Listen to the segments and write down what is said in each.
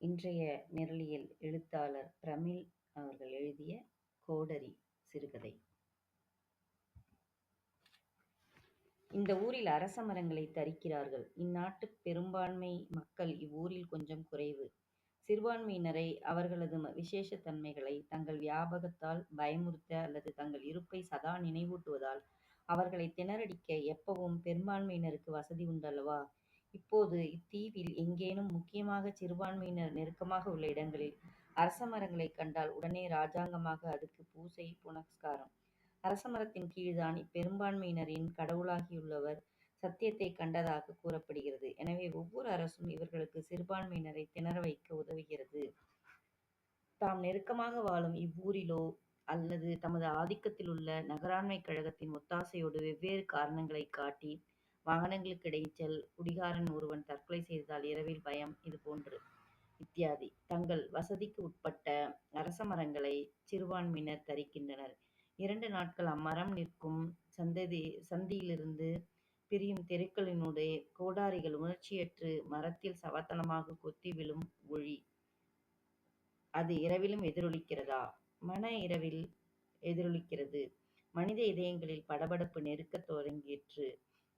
இன்றைய நிரலியல் எழுத்தாளர் பிரமிழ் அவர்கள் எழுதிய கோடரி சிறுகதை. இந்த ஊரில் அரச மரங்களை தரிக்கிறார்கள். இந்நாட்டுப் பெரும்பான்மை மக்கள் இவ்வூரில் கொஞ்சம் குறைவு. சிறுபான்மையினரை அவர்களது விசேஷத் தன்மைகளை தங்கள் வியாபகத்தால் பயமுறுத்த அல்லது தங்கள் இருப்பை சதா நினைவூட்டுவதால் அவர்களைத் திணறடிக்க எப்பவும் பெரும்பான்மையினருக்கு வசதி உண்டல்லவா? இப்போது இத்தீவில் எங்கேனும் முக்கியமாகச் சிறுபான்மையினர் நெருக்கமாக உள்ள இடங்களில் அரச மரங்களைக் கண்டால் உடனே இராஜாங்கமாக அதுக்குப் பூசை புனஸ்காரம். அரச மரத்தின் கீழ்தான் இப்பெரும்பான்மையினரின் கடவுளாகியுள்ளவர் சத்தியத்தைக் கண்டதாகக் கூறப்படுகிறது. எனவே ஒவ்வொரு அரசும் இவர்களுக்கு சிறுபான்மையினரைத் திணற வைக்க உதவுகிறது. தாம் நெருக்கமாக வாழும் இவ்வூரிலோ அல்லது தமது ஆதிக்கத்திலுள்ள நகராண்மைக் கழகத்தின் ஒத்தாசையோடு வெவ்வேறு காரணங்களைக் காட்டி வாகனங்களுக்கு இடைச்சல், குடிகாரன் ஒருவன் தற்கொலை செய்ததால் இரவில் பயம், இதுபோன்று இத்தியாதி. தங்கள் வசதிக்கு உட்பட்ட அரச மரங்களைச் சிறுபான்மையினர் தரிக்கின்றனர். 2 நாட்கள் அம்மரம் நிற்கும் சந்தியிலிருந்து பிரியும் தெருக்களினூடே கோடாரிகள் உணர்ச்சியற்று மரத்தில் சவத்தளமாகக் கொத்தி விழும் ஒலி. அது இரவிலும் எதிரொலிக்கிறதா? மன இரவில் எதிரொலிக்கிறது. மனித இதயங்களில் படபடப்பு நெருக்கத் தொடங்கிற்று.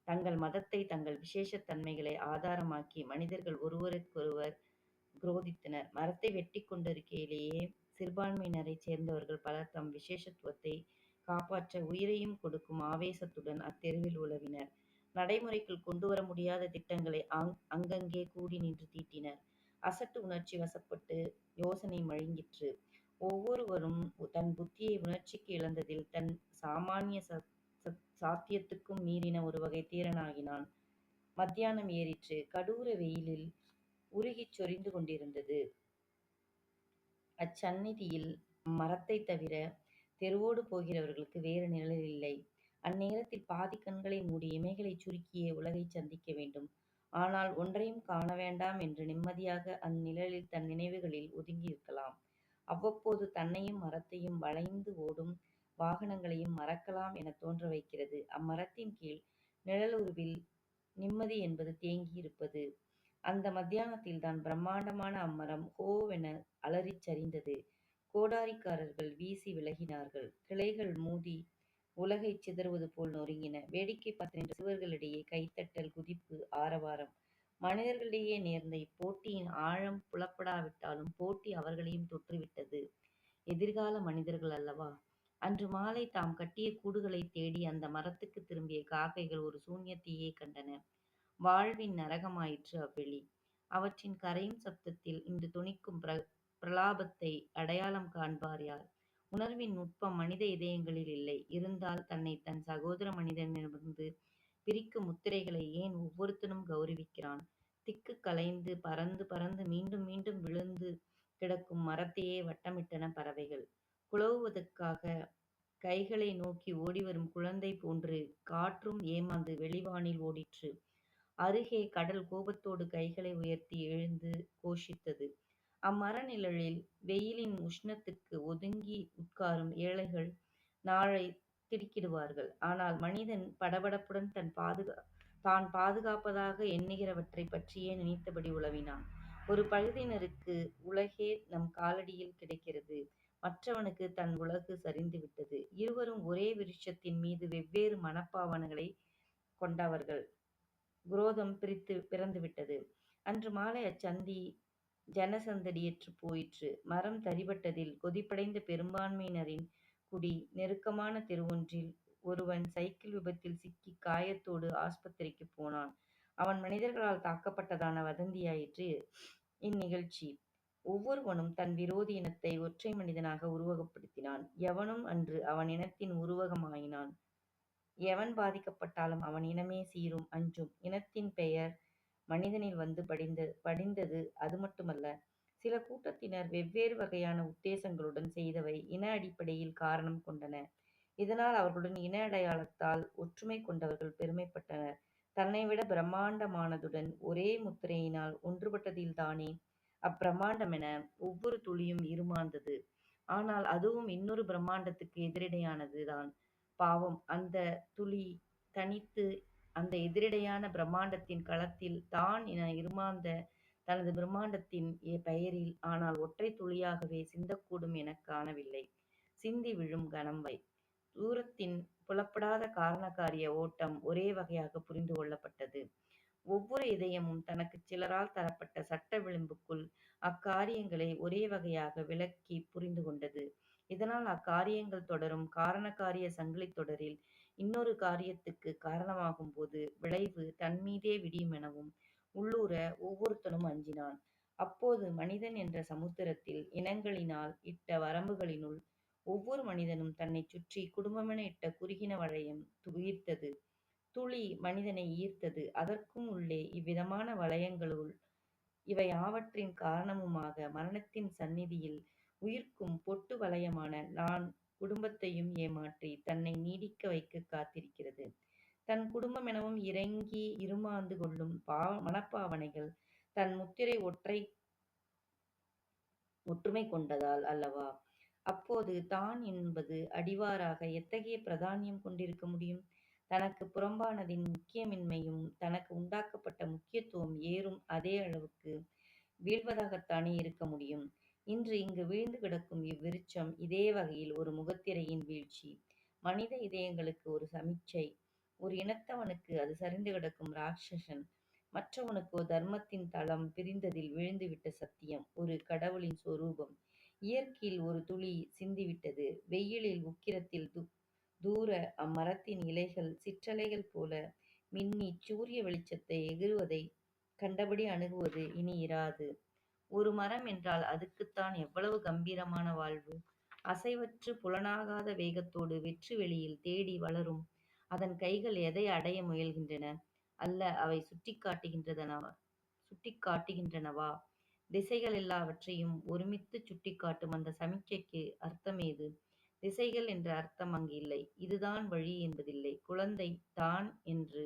தங்கள் மதத்தை, தங்கள் விசேஷத் தன்மைகளை ஆதாரமாக்கி மனிதர்கள் ஒருவருக்கொருவர் குரோதித்தனர். மரத்தை வெட்டிக் கொண்டிருக்கையிலேயே சிறுபான்மையினரைச் சேர்ந்தவர்கள் பலர் தம் விசேஷத்துவத்தைக் காப்பாற்ற உயிரையும் கொடுக்கும் ஆவேசத்துடன் அத்தெருவில் உலவினர். நடைமுறைக்குள் கொண்டுவர முடியாத திட்டங்களை அங்கங்கே கூடி நின்று தீட்டினர். அசட்டு உணர்ச்சி வசப்பட்டு யோசனை மழுங்கிற்று. ஒவ்வொருவரும் தன் புத்தியை உணர்ச்சிக்கு இழந்ததில் தன் சாமானிய சாத்தியத்துக்கும் மீறின ஒருவகை தீரனாகினான். மத்தியானம் ஏறிற்று. கடூர வெயிலில் உருகிச் சொரிந்து கொண்டிருந்தது. அச்சந்நிதியில் மரத்தைத் தவிர தெருவோடு போகிறவர்களுக்கு வேறு நிழல் இல்லை. அந்நேரத்தில் பாதி கண்களை மூடி இமைகளைச் சுருக்கியே உலகைச் சந்திக்க வேண்டும். ஆனால் ஒன்றையும் காண வேண்டாம் என்று நிம்மதியாக அந்நிழலில் தன் நினைவுகளில் ஒதுங்கியிருக்கலாம். அவ்வப்போது தன்னையும் மரத்தையும் வளைந்து ஓடும் வாகனங்களையும் மறக்கலாம் எனத் தோன்ற வைக்கிறது. அம்மரத்தின் கீழ் நிழலுருவில் நிம்மதி என்பது தேங்கியிருப்பது. அந்த மத்தியானத்தில்தான் பிரம்மாண்டமான அம்மரம் ஹோவென அலறிச் சரிந்தது. கோடாரிக்காரர்கள் வீசி விலகினார்கள். கிளைகள் மோதி உலகைச் சிதறுவது போல் நொறுங்கின. வேடிக்கை பார்த்து நின்ற சிறுவர்களிடையே கைத்தட்டல், குதிப்பு, ஆரவாரம். மனிதர்களிடையே நேர்ந்த இப்போட்டியின் ஆழம் புலப்படாவிட்டாலும் போட்டி அவர்களையும் தொற்றுவிட்டது. எதிர்கால மனிதர்கள் அல்லவா? அன்று மாலை தாம் கட்டிய கூடுகளைத் தேடி அந்த மரத்துக்குத் திரும்பிய காக்கைகள் ஒரு சூன்யத்தையே கண்டன. வாழ்வின் நரகமாயிற்று அவ்வெளி. அவற்றின் கரையும் சப்தத்தில் இன்று தொனிக்கும் பிரலாபத்தை அடையாளம் காண்பார் யார்? உணர்வின் நுட்பம் மனித இதயங்களில் இல்லை. இருந்தால் தன்னைத் தன் சகோதர மனிதனிடமிருந்து பிரிக்கும் முத்திரைகளை ஏன் ஒவ்வொருத்தனும் கௌரவிக்கிறான்? திக்கு கலைந்து பறந்து பறந்து மீண்டும் மீண்டும் விழுந்து கிடக்கும் மரத்தையே வட்டமிட்டன பறவைகள். குலவுவதற்காக கைகளை நோக்கி ஓடிவரும் குழந்தை போன்று காற்றும் ஏமாந்து வெளிவானில் ஓடிற்று. அருகே கடல் கோபத்தோடு கைகளை உயர்த்தி எழுந்து கோஷித்தது. அம்மர நிழலில் வெயிலின் உஷ்ணத்துக்கு ஒதுங்கி உட்காரும் ஏழைகள் நாளை திடுக்கிடுவார்கள். ஆனால் மனிதன் படபடப்புடன் தான் பாதுகாப்பதாக எண்ணுகிறவற்றைப் பற்றியே நினைத்தபடி உலவினான். ஒரு பகுதியினருக்கு உலகே நம் காலடியில் கிடக்கிறது. மற்றவனுக்கு தன் உலகு சரிந்துவிட்டது. இருவரும் ஒரே விருட்சத்தின் மீது வெவ்வேறு மனப்பாவனைகளைக் கொண்டவர்கள். குரோதம் பிறந்துவிட்டது. அன்று மாலை அச்சந்தி ஜனசந்தடியற்றுப் போயிற்று. மரம் தரிபட்டதில் கொதிப்படைந்த பெரும்பான்மையினரின் குடி. நெருக்கமான தெருவொன்றில் ஒருவன் சைக்கிள் விபத்தில் சிக்கிக் காயத்தோடு ஆஸ்பத்திரிக்குப் போனான். அவன் மனிதர்களால் தாக்கப்பட்டதான வதந்தியாயிற்று இந்நிகழ்ச்சி. ஒவ்வொருவனும் தன் விரோதி இனத்தை ஒற்றை மனிதனாக உருவகப்படுத்தினான். எவனும் அன்று அவன் இனத்தின் உருவகமாயினான். எவன் பாதிக்கப்பட்டாலும் அவன் இனமே சீரும், அஞ்சும். இனத்தின் பெயர் மனிதனில் வந்து படிந்தது. அது மட்டுமல்ல, சில கூட்டத்தினர் வெவ்வேறு வகையான உத்தேசங்களுடன் செய்தவை இன அடிப்படையில் காரணம் கொண்டன. இதனால் அவர்களுடன் இன அடையாளத்தால் ஒற்றுமை கொண்டவர்கள் பெருமைப்பட்டனர். தன்னைவிட பிரம்மாண்டமானதுடன் ஒரே முத்திரையினால் ஒன்றுபட்டதில்தானே அப்பிரம்மாண்டமென ஒவ்வொரு துளியும் இருமாந்தது. ஆனால் அதுவும் இன்னொரு பிரம்மாண்டத்துக்கு எதிரிடையானதுதான். பாவம், அந்த துளி தனித்து அந்த எதிரிடையான பிரம்மாண்டத்தின் களத்தில் தான் இருமாந்த தனது பிரம்மாண்டத்தின் பெயரில். ஆனால் ஒற்றைத் துளியாகவே சிந்தக்கூடும் எனக் காணவில்லை. சிந்தி விழும் கணம் தூரத்தின் புலப்படாத காரணகாரிய ஓட்டம் ஒரே வகையாகப் புரிந்து கொள்ளப்பட்டது. ஒவ்வொரு இதயமும் தனக்குச் சிலரால் தரப்பட்ட சட்ட விளிம்புக்குள் அக்காரியங்களை ஒரே வகையாக விளக்கிப் புரிந்து கொண்டது. இதனால் அக்காரியங்கள் தொடரும் காரணகாரிய சங்கிலித் தொடரில் இன்னொரு காரியத்துக்குக் காரணமாகும்போது விளைவு தன்மீதே விடியுமெனவும் உள்ளூர ஒவ்வொருத்தனும் அஞ்சினான். அப்போது மனிதன் என்ற சமுத்திரத்தில் இனங்களினால் இட்ட வரம்புகளினுள் ஒவ்வொரு மனிதனும் தன்னைச் சுற்றி குடும்பமென இட்ட குறுகின வளையம் உயிர்த்தது. துளி மனிதனை ஈர்த்தது. அதற்கும் உள்ளே இவ்விதமான வளையங்களுள் இவையாவற்றின் காரணமுமாக மரணத்தின் சந்நிதியில் உயிர்க்கும் பொட்டு வளையமான நான் குடும்பத்தையும் ஏமாற்றி தன்னை நீடிக்க வைக்கக் காத்திருக்கிறது. தன் குடும்பமெனவும் இறங்கி இறுமாந்து கொள்ளும் மனப்பாவனைகள் தன் முத்திரை ஒற்றுமை கொண்டதால் அல்லவா? அப்போது தான் என்பது அடிவாராக எத்தகைய பிரதானியம் கொண்டிருக்க முடியும்? தனக்குப் புறம்பானதின் முக்கியமின்மையும் தனக்கு உண்டாக்கப்பட்ட முக்கியத்துவம் ஏறும் அதே அளவுக்கு வீழ்வதாகத்தானே இருக்க முடியும். இன்று இங்கு வீழ்ந்து கிடக்கும் இவ்விருட்சம் இதே வகையில் ஒரு முகத்திரையின் வீழ்ச்சி. மனித இதயங்களுக்கு ஒரு சமிக்ஞை. ஒரு இனத்தவனுக்கு அது சரிந்து கிடக்கும் இராக்ஷசன். மற்றவனுக்கோ தர்மத்தின் தளம் பிரிந்ததில் விழுந்துவிட்ட சத்தியம், ஒரு கடவுளின் சொரூபம். இயற்கையில் ஒரு துளி சிந்திவிட்டது. வெயிலில் உக்கிரத்தில் தூர அம்மரத்தின் இலைகள் சிற்றலைகள் போல மின்னிச் சூரிய வெளிச்சத்தை எகிறுவதைக் கண்டபடி அணுகுவது இனி இராது. ஒரு மரம் என்றால் அதுக்குத்தான் எவ்வளவு கம்பீரமான வாழ்வு! அசைவற்று புலனாகாத வேகத்தோடு வெற்று வெளியில் தேடி வளரும் அதன் கைகள் எதை அடைய முயல்கின்றன? அல்ல அவை சுட்டிக்காட்டுகின்றனவா? திசைகள் எல்லாவற்றையும் ஒருமித்துச் சுட்டிக்காட்டும் அந்த சமிக்ஞைக்கு அர்த்தமேது? திசைகள் என்ற அர்த்தம் அங்கு இல்லை. இதுதான் வழி என்பதில்லை. குழந்தை தான் என்று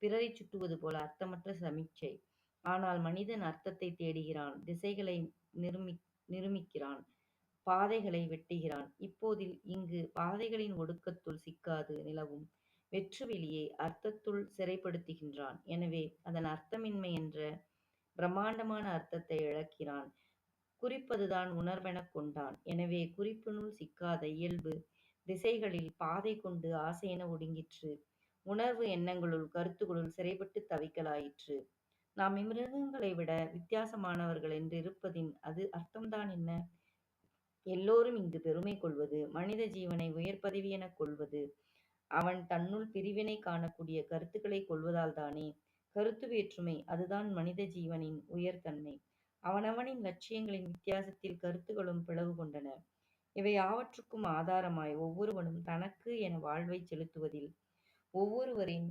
பிறரைச் சுட்டுவது போல அர்த்தமற்ற சமிக்ஞை. ஆனால் மனிதன் அர்த்தத்தைத் தேடுகிறான். திசைகளை நிருமிக்கிறான். பாதைகளை வெட்டுகிறான். இப்போதில் இங்கு பாதைகளின் ஒடுக்கத்துள் சிக்காது நிலவும் வெற்றுவெளியை அர்த்தத்துள் சிறைப்படுத்துகின்றான். எனவே அதன் அர்த்தமின்மை என்ற பிரம்மாண்டமான அர்த்தத்தை இழக்கிறான். குறிப்பதுதான் உணர்வெனக் கொண்டான். எனவே குறிப்பினுள் சிக்காத இயல்பு திசைகளில் பாதை கொண்டு ஆசையென ஒடுங்கிற்று. உணர்வு எண்ணங்களுள் கருத்துகளுள் சிறைப்பட்டுத் தவிக்கலாயிற்று. நாம் இம்மிருகங்களை விட வித்தியாசமானவர்கள் என்றிருப்பதின் அர்த்தம்தான் என்ன? எல்லோரும் இங்கு பெருமை கொள்வது, மனித ஜீவனை உயர் பதவி எனக் கொள்வது, அவன் தன்னுள் பிரிவினை காணக்கூடிய கருத்துக்களைக் கொள்வதால்தானே? கருத்து வேற்றுமை, அதுதான் மனித ஜீவனின் உயர்தன்மை. அவனவனின் லட்சியங்களின் வித்தியாசத்தில் கருத்துகளும் பிளவு கொண்டன. இவை யாவற்றுக்கும் ஆதாரமாய் ஒவ்வொருவனும் தனக்கு என வாழ்வைச் செலுத்துவதில் ஒவ்வொருவரின்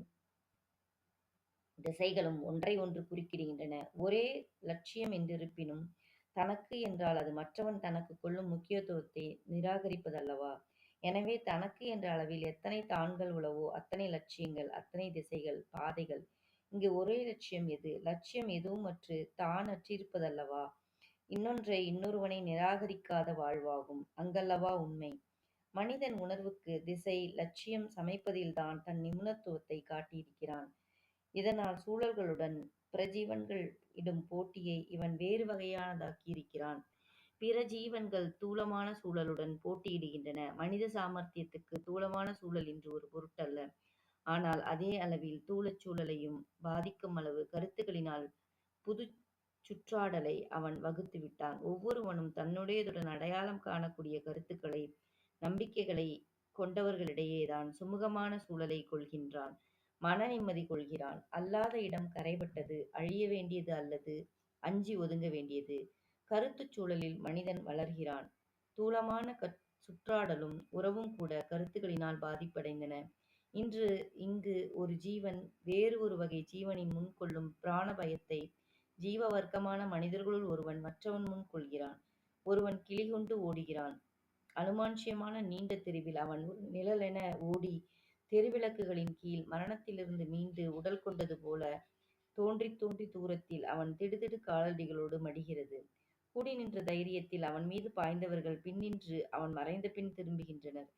திசைகளும் ஒன்றை ஒன்று குறுக்கிடுகின்றன. ஒரே லட்சியம் என்றிருப்பினும் தனக்கு என்றால் அது மற்றவன் தனக்குக் கொள்ளும் முக்கியத்துவத்தை நிராகரிப்பதல்லவா? எனவே தனக்கு என்ற அளவில் எத்தனை தான்கள் உளவோ அத்தனை லட்சியங்கள், அத்தனை திசைகள், பாதைகள். இங்கு ஒரே லட்சியம் எது? லட்சியம் எதுவுமற்று தான் அற்றிருப்பதல்லவா இன்னொன்றை இன்னொருவனை நிராகரிக்காத வாழ்வாகும். அங்கல்லவா உண்மை. மனிதன் உணர்வுக்கு திசை, லட்சியம் சமைப்பதில்தான் தன் நிபுணத்துவத்தைக் காட்டியிருக்கிறான். இதனால் சூழல்களுடன் பிரஜீவன்கள் இடும் போட்டியை இவன் வேறு வகையானதாக்கியிருக்கிறான். பிற ஜீவன்கள் தூலமான சூழலுடன் போட்டியிடுகின்றன. மனித சாமர்த்தியத்துக்கு தூலமான சூழல் இன்று ஒரு பொருட்டல்ல. ஆனால் அதே அளவில் தூலச் சூழலையும் பாதிக்கும் அளவு கருத்துக்களினால் புதுச் சுற்றாடலை அவன் வகுத்துவிட்டான். ஒவ்வொருவனும் தன்னுடையதுடன் அடையாளம் காணக்கூடிய கருத்துக்களை, நம்பிக்கைகளை கொண்டவர்களிடையேதான் சுமூகமான சூழலைக் கொள்கின்றான். மன நிம்மதி கொள்கிறான். அல்லாத இடம் கரைபட்டது, அழிய வேண்டியது அல்லது அஞ்சி ஒதுங்க வேண்டியது. கருத்துச் சூழலில் மனிதன் வளர்கிறான். தூலமான சுற்றாடலும் உறவும் கூட கருத்துக்களினால் பாதிப்படைந்தன. இன்று இங்கு ஒரு ஜீவன் வேறு ஒரு வகை ஜீவனின் முன் கொள்ளும் பிராண பயத்தை ஜீவ வர்க்கமான மனிதர்களுள் ஒருவன் மற்றவன் முன் கொள்கிறான். ஒருவன் கிளிகொண்டு ஓடுகிறான். அனுமானுஷ்யமான நீண்ட தெருவில் அவன் ஒரு நிழலென ஓடி தெருவிளக்குகளின் கீழ் மரணத்திலிருந்து மீண்டு உடல் கொண்டது போல தோன்றித் தூரத்தில் அவன் திடுதிடு காலடிகளோடு மடிகிறது. கூடி நின்ற தைரியத்தில் அவன் மீது பாய்ந்தவர்கள் பின்னின்று அவன் மறைந்த பின் திரும்புகின்றனர்.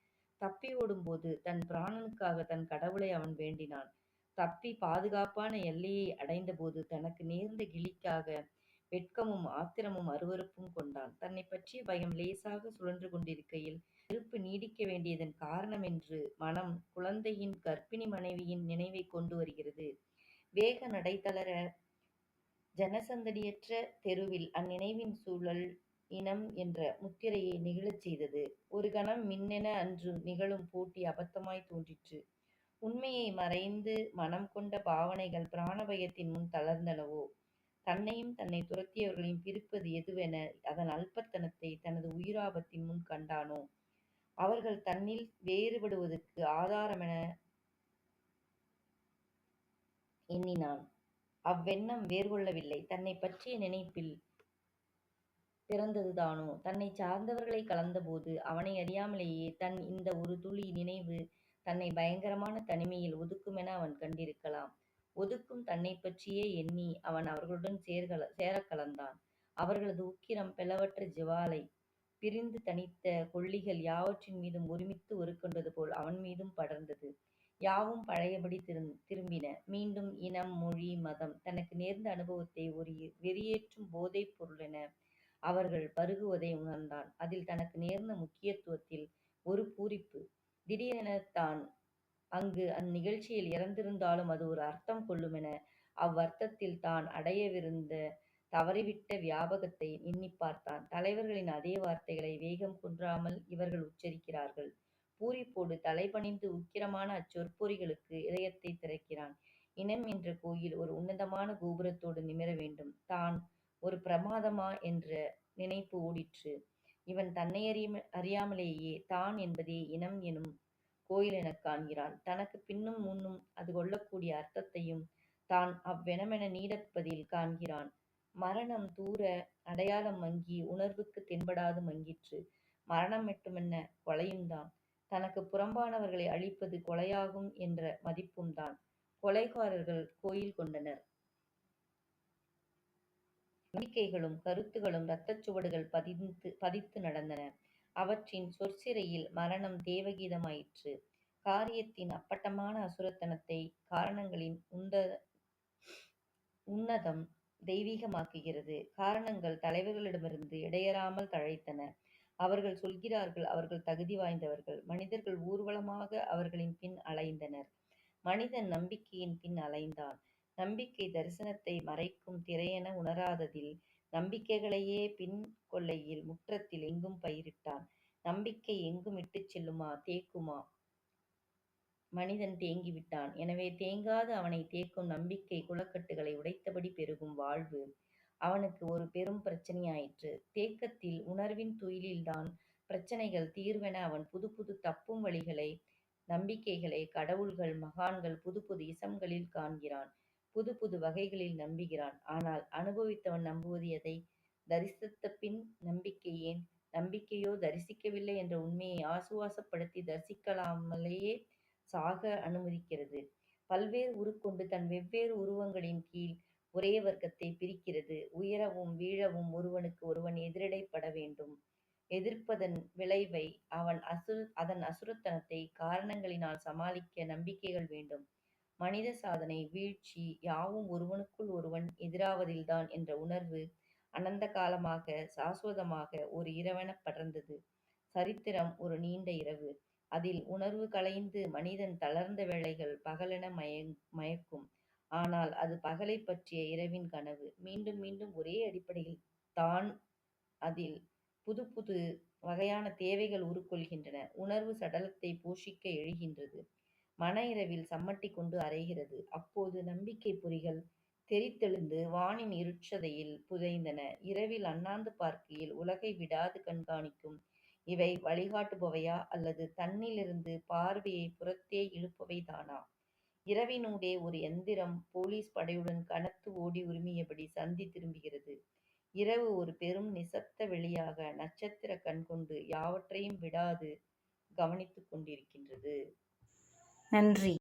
தப்பி ஓடும்போது தன் பிராணனுக்காக தன் கடவுளை அவன் வேண்டினான். தப்பி பாதுகாப்பான எல்லையை அடைந்தபோது தனக்கு நேர்ந்த கிலிக்காக வெட்கமும் ஆத்திரமும் அருவருப்பும் கொண்டான். தன்னைப் பற்றிய பயம் லேசாக சுழன்று கொண்டிருக்கையில், நெருப்பு நீடிக்க வேண்டியதன் காரணம் என்று மனம் குழந்தையின் கர்ப்பிணி மனைவியின் நினைவைக் கொண்டு வருகிறது. வேக நடை தளர ஜனசந்தடியற்ற தெருவில் அந்நினைவின் சூழல் இனம் என்ற முத்திரையை நெகிழச் செய்தது. ஒரு கணம் மின்னென அன்று நிகழும் போட்டி அபத்தமாய் தோன்றிற்று. உண்மையை மறைந்து மனம் கொண்ட பாவனைகள் பிராணபயத்தின் முன் தளர்ந்தனவோ? தன்னையும் தன்னைத் துரத்தியவர்களையும் பிரிப்பது எதுவென அதன் அல்பத்தனத்தை தனது உயிராபத்தின் முன் கண்டானோ? அவர்கள் தன்னில் வேறுபடுவதற்கு ஆதாரமென எண்ணினான். அவ்வெண்ணம் வேர்கொள்ளவில்லை. தன்னைப் பற்றிய நினைப்பில் பிறந்ததுதானோ? தன்னைச் சார்ந்தவர்களைக் கலந்தபோது அவனை அறியாமலேயே தன் இந்த ஒரு துளி நினைவு தன்னைப் பயங்கரமான தனிமையில் ஒதுக்குமென அவன் கண்டிருக்கலாம். ஒதுக்கும் தன்னைப் பற்றியே எண்ணி அவன் அவர்களுடன் சேரக் கலந்தான். அவர்களது உக்கிரம் பிளவற்ற ஜுவாலை. பிரிந்து தனித்த கொள்ளிகள் யாவற்றின் மீதும் ஒருமித்து ஒருக்கொண்டது போல் அவன் மீதும் படர்ந்தது. யாவும் பழையபடி திரும்பின. மீண்டும் இனம், மொழி, மதம் தனக்கு நேர்ந்த அனுபவத்தை ஒரு வெறியேற்றும் போதைப் பொருளென அவர்கள் பருகுவதை உணர்ந்தான். அதில் தனக்கு நேர்ந்த முக்கியத்துவத்தில் ஒரு பூரிப்பு. திடீரெனத் தான் அங்கு அந்நிகழ்ச்சியில் இறந்திருந்தாலும் அது ஒரு அர்த்தம் கொள்ளுமென அவ்வர்த்தத்தில் தான் அடையவிருந்த தவறிவிட்ட வியாபகத்தை எண்ணிப் பார்த்தான். தலைவர்களின் அதே வார்த்தைகளை வேகம் குன்றாமல் இவர்கள் உச்சரிக்கிறார்கள். பூரிப்போடு தலைபணிந்து உக்கிரமான அச்சொற்பொறிகளுக்கு இதயத்தைத் திறக்கிறான். இனம் என்ற கோயில் ஒரு உன்னதமான கோபுரத்தோடு நிமிர வேண்டும். தான் ஒரு பிரமாதமா என்ற நினைப்பு ஓடிற்று. இவன் தன்னை அறியாமலேயே தான் என்பதே இனம் எனும் கோயில் எனக் காண்கிறான். தனக்குப் பின்னும் முன்னும் அது கொள்ளக்கூடிய அர்த்தத்தையும் தான் அவ்வெனமென நீடிப்பதில் காண்கிறான். மரணம் தூர அடையாளம் மங்கி உணர்வுக்குத் தென்படாது மங்கிற்று. மரணம் மட்டுமல்ல, கொலையும்தான். தனக்குப் புறம்பானவர்களை அழிப்பது கொலையாகும் என்ற மதிப்பும்தான். கொலைகாரர்கள் கோயில் கொண்டனர். நம்பிக்கைகளும் கருத்துகளும் இரத்தச் சுவடுகள் பதித்து நடந்தன. அவற்றின் சொற்சிறையில் மரணம் தேவகீதமாயிற்று. காரியத்தின் அப்பட்டமான அசுரத்தனத்தை காரணங்களின் உன்னதம் தெய்வீகமாக்குகிறது. காரணங்கள் தலைவர்களிடமிருந்து இடையறாமல் தழைத்தன. அவர்கள் சொல்கிறார்கள், அவர்கள் தகுதி வாய்ந்தவர்கள். மனிதர்கள் ஊர்வலமாக அவர்களின் பின் அலைந்தனர். மனிதன் நம்பிக்கையின் பின் அலைந்தான். நம்பிக்கை தரிசனத்தை மறைக்கும் திரையென உணராததில் நம்பிக்கைகளையே பின் கொள்ளையில் முற்றத்தில் எங்கும் பயிரிட்டான். நம்பிக்கை எங்கும் இட்டுச் செல்லுமா, தேக்குமா? மனிதன் தேங்கிவிட்டான். எனவே தேங்காது அவனைத் தேக்கும் நம்பிக்கை குளக்கட்டுகளை உடைத்தபடி பெருகும் வாழ்வு அவனுக்கு ஒரு பெரும் பிரச்சனையாயிற்று. தேக்கத்தில் உணர்வின் துயிலில்தான் பிரச்சனைகள் தீர்வென அவன் புது புது தப்பும் வழிகளை, நம்பிக்கைகளை கடவுள்கள், மகான்கள் புது புது இசம்களில் காண்கிறான். புது புது வகைகளில் நம்புகிறான். ஆனால் அனுபவித்தவன் நம்புவது எதை? தரிசித்தபின் நம்பிக்கை ஏன்? நம்பிக்கையோ தரிசிக்கவில்லை என்ற உண்மையை ஆசுவாசப்படுத்தி தரிசிக்காமலேயே சாக அனுமதிக்கிறது. பல்வேறு உருக்கொண்டு தன் வெவ்வேறு உருவங்களின் கீழ் ஒரே வர்க்கத்தைப் பிரிக்கிறது. உயரவும் வீழவும் ஒருவனுக்கு ஒருவன் எதிரிடைப்பட வேண்டும். எதிர்ப்பதன் விளைவை அதன் அசுரத்தனத்தை காரணங்களினால் சமாளிக்க நம்பிக்கைகள் வேண்டும். மனித சாதனை, வீழ்ச்சி யாவும் ஒருவனுக்குள் ஒருவன் எதிராவதில்தான் என்ற உணர்வு அனந்த காலமாக, சாசுவதமாக ஒரு இரவெனப் படர்ந்தது. சரித்திரம் ஒரு நீண்ட இரவு. அதில் உணர்வு கலைந்து மனிதன் தளர்ந்த வேளைகள் பகலென மயக்கும். ஆனால் அது பகலைப் பற்றிய இரவின் கனவு. மீண்டும் மீண்டும் ஒரே அடிப்படையில் தான் அதில் புது புது வகையான தேவைகள் உருக்கொள்கின்றன. உணர்வு சடலத்தைப் போஷிக்க எழுகின்றது. மன இரவில் சம்மட்டி கொண்டு அரைகிறது. அப்போது நம்பிக்கைப் பொறிகள் தெறித்தெழுந்து வானின் இருட்சதையில் புதைந்தன. இரவில் அண்ணாந்து பார்க்கையில் உலகை விடாது கண்காணிக்கும் இவை வழிகாட்டுபவையா, அல்லது தன்னிலிருந்து பார்வையைப் புறத்தே இழுப்பவைதானா? இரவினூடே ஒரு எந்திரம் போலீஸ் படையுடன் கனத்து ஓடி உறுமியபடி சந்தி திரும்புகிறது. இரவு ஒரு பெரும் நிசப்த வெளியாக நட்சத்திரக் கண் கொண்டு யாவற்றையும் விடாது கவனித்துக் கொண்டிருக்கின்றது. நன்றி.